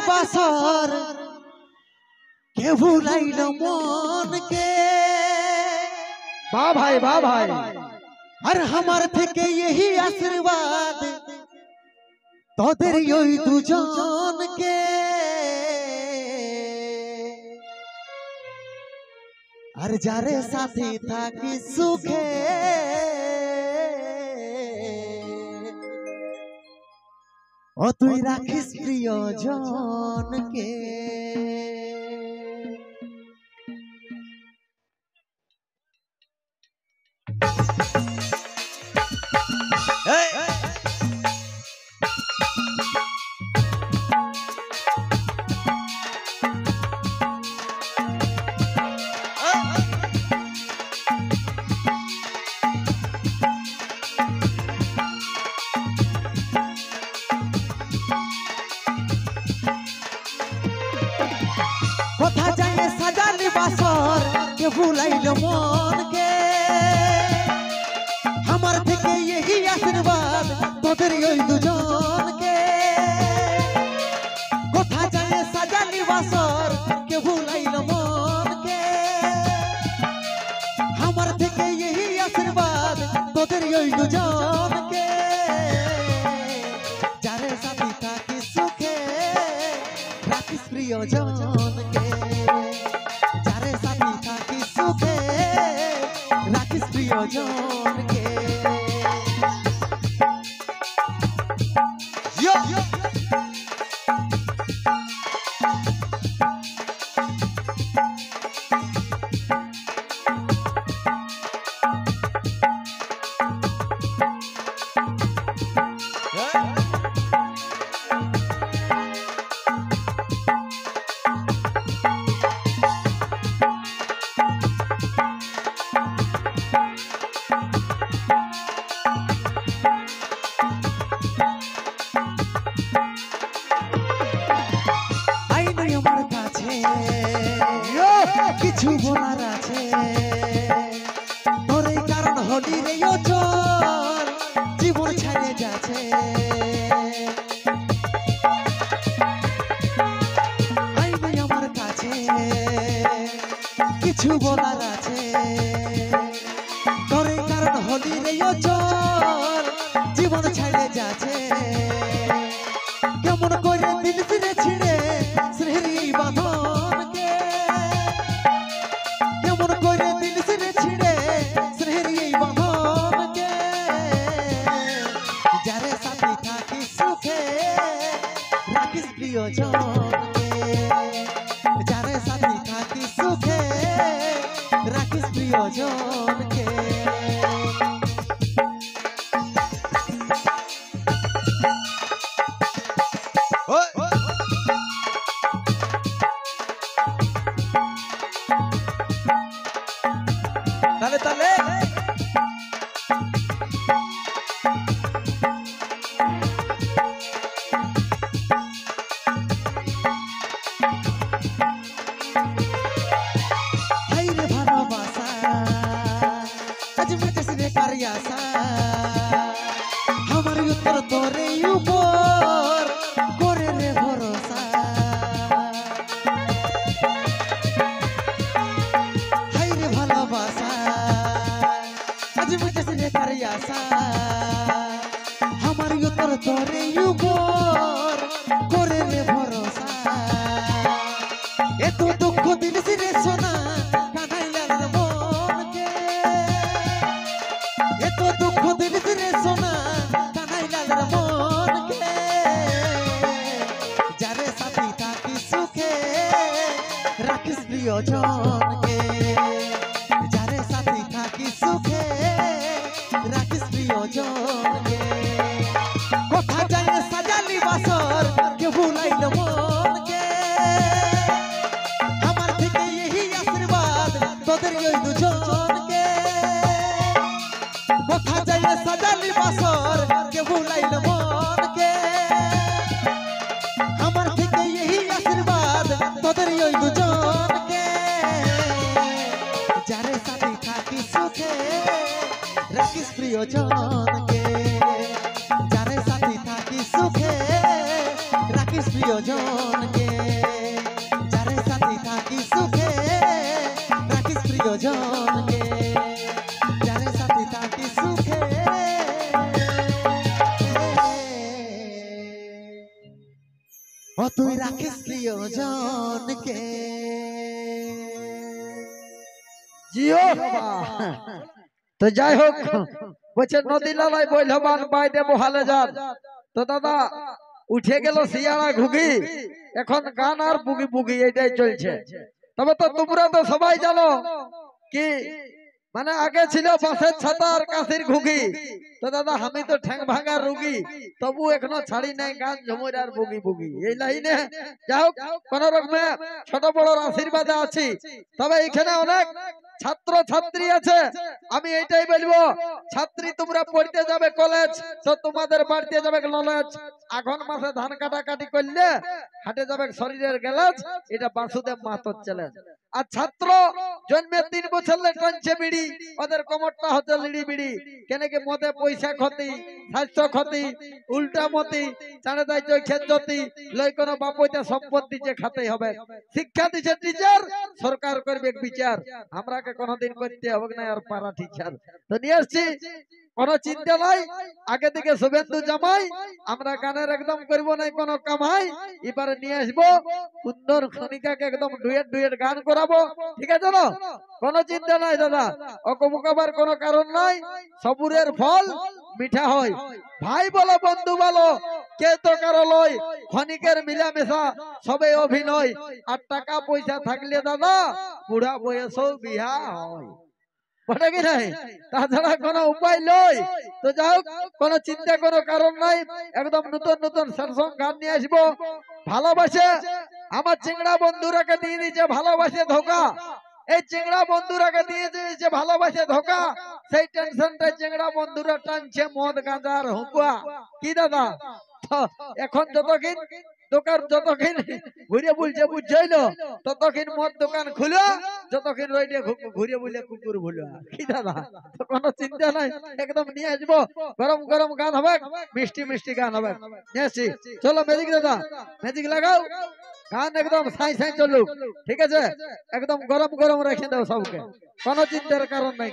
बासर के भुलाइल मन के। वाह भाई वाह भाई। और हमार থেকে यही आशीर्वाद তোদের ওই দুজনকে। আর যারে সাথে থাকি সুখে ও তুই রাখিস প্রিয়জনকে। কোথা যায় সাজালি বাসর কে ভুলাইল মন কে। আমার থেকে यही আশীর্বাদ তোদের ওই দুজনকে। কোথা যায় সাজালি বাসর কে ভুলাইল মন কে। আমার থেকে यही আশীর্বাদ তোদের ওই দুজনকে। যারে সাথী থাকি সুখে রাখিস প্রিয়জনকে। যারে সাথী থাকি সুখে রাখিস প্রিয়জনকে। কিছু বলার আছে তোর এই কারণ হলি রে চল জীবন ছেড়ে যাচ্ছে। আইনি আমার কাছে কিছু বলার আছে তোর এই কারণ হলি রে চল জীবন ছেড়ে যাচ্ছে। কেমন করে দিল ফিরে ছিড়ে স্নেহের এই বাঁধনকে। কেমন করে দিল ফিরে ছিড়ে স্নেহের এই বাঁধনকে। যারে সাথে থাকি সুখে রাখিস প্রিয়জনকে। যারে সাথে থাকি সুখে রাখিস প্রিয়জনকে। তালে তালে হাইরে ভালোবাসা আজ মিটেছে রে কারি আশা। আমার উত্তর তোরে উপর করে রে ভরসা। হাইরে ভালোবাসা আজ মিটেছে রে কারি আশা। আমার উত্তর তোরে উপর করে রে ভরসা। এত দুঃখ দিলিস রে সোনা কানাইলার মনকে। এত দুঃখ দিলিস রে সোনা কানাইলার মনকে। যারে সাথী থাকি সুখে রাখিস প্রিয়জনকে। যারে সাথী থাকি সুখে রাখিস প্রিয়জনকে। কোথা যায় সাজালি বাসর কে ভুলাইল মনকে। আমার থেকে यही আশীর্বাদ তোদের ওই দুজনকে। কোথা যায় সাজালি বাসর কে ভুলাইল মনকে। আমার থেকে यही আশীর্বাদ তোদের ওই দুজনকে। প্রিয়জনকে, যারে সাথী থাকি সুখে রাখিস প্রিয়জনকে, যারে সাথী থাকি সুখে ও তুই রাখিস প্রিয়জনকে। জিও বাবা। তো যাই হোক, বলছে নদী লালাই বৈলবান বাইদে বহালে যান। তো দাদা উঠে গেল শিয়ারা ঘুগি, এখন গান আর বুগি বুগি এটাই চলছে। তবে তো তোমরা তো সবাই জানো কি মানে আগে ছিল বাঁশের ছাতা আর কাশির ঘুগি। তো দাদা আমি তো ঠ্যাং ভাঙার রুগী, তবু এখনো ছাড়ি নাই গান ঝুমুর আর বুগি বুগি এই লাইনে। যাই হোক, কোন রকমে ছোট বড়র আশীর্বাদে আছি। তবে এখানে অনেক ছাত্র ছাত্রী আছে, আমি এইটাই বলবো, ছাত্রী তোমরা পড়তে যাবে কলেজ, তো তোমাদের বাড়িতে যাবে নলেজ। আঘন মাসে ধান কাটাকাটি করলে হাটে যাবে শরীরের গ্যালাজ, এটা বাসুদেব মাহাতোর চ্যালেঞ্জ। আর ছাত্র জন্মে 3 বছর টানছে বিড়ি, ওদের কোমরটা হচ্ছে লিড়ি বিড়ি। কেন কি মদে পয়সা ক্ষতি, স্বাস্থ্য ক্ষতি, উল্টা মতি, জানে তাই চোখের জ্যোতি, লই কোনো বাপইতে সম্পত্তি যে খাতেই হবে। শিক্ষা দিছে টিচার, সরকার করবে বিচার, আমরাকে কোনোদিন করতে হবে না আর পারা টিচার। তো নিয়ে আসছি, কোনো চিন্তা নাই, আগে থেকে শুভেন্দু জামাই, আমরা গানের একদম করবো না কোনো কামাই। এবারে নিয়ে আসবো সুন্দর খনিকাকে একদম ডুয়েট ডুয়েট গান করাবো, ঠিক আছে না? কোনো চিন্তা নাই দাদা, অকমুকাবার কোনো কারণ নাই। সবুরের ফল মিঠা হয়, ভাই বলো বন্ধু বলো কে তো কারো লয়, খনিকের মিলামেশা সবে অভিনয়। আর টাকা পয়সা থাকলে দাদা বুড়া বয়সেও বিহা হয়, বটে কি নাই? তাছাড়া কোনো উপায় নয়। তো যাই হোক, কোনো চিন্তা কোনো কারণ নাই, একদম নতুন নতুন সং গান নিয়ে আসবো। ভালোবাসে আমার চিংড়া বন্ধুরাকে দিয়ে দিয়েছে ভালোবাসে ধোকা, এই চিংড়া বন্ধুরাকে দিয়ে দিয়েছে ভালোবাসে ধোকা। সেই টেনশনটা চিংড়া বন্ধুরা টানছে মদ গাঁজার হুকুয়া। কি দাদা, তো এখন যতক্ষণ দোকান যতক্ষণ ঘুরে বলছে বুঝছইলো, ততক্ষণ মদ দোকান খুলো, যতক্ষণ রইলে ঘুরে বলে কুকুর ভুলো। কি দাদা, তো কোনো চিন্তা নাই, একদম নিয়ে আসবো। গরম গরম গান হবে, মিষ্টি মিষ্টি গান হবে, নিয়ে আসছি। চলো ম্যাজিক দাদা, ম্যাজিক লাগাও, গান একদম সাই সাই চলুক, ঠিক আছে? একদম গরম গরম রেখে দাও সবকে, কোনো চিন্তার কারণ নাই।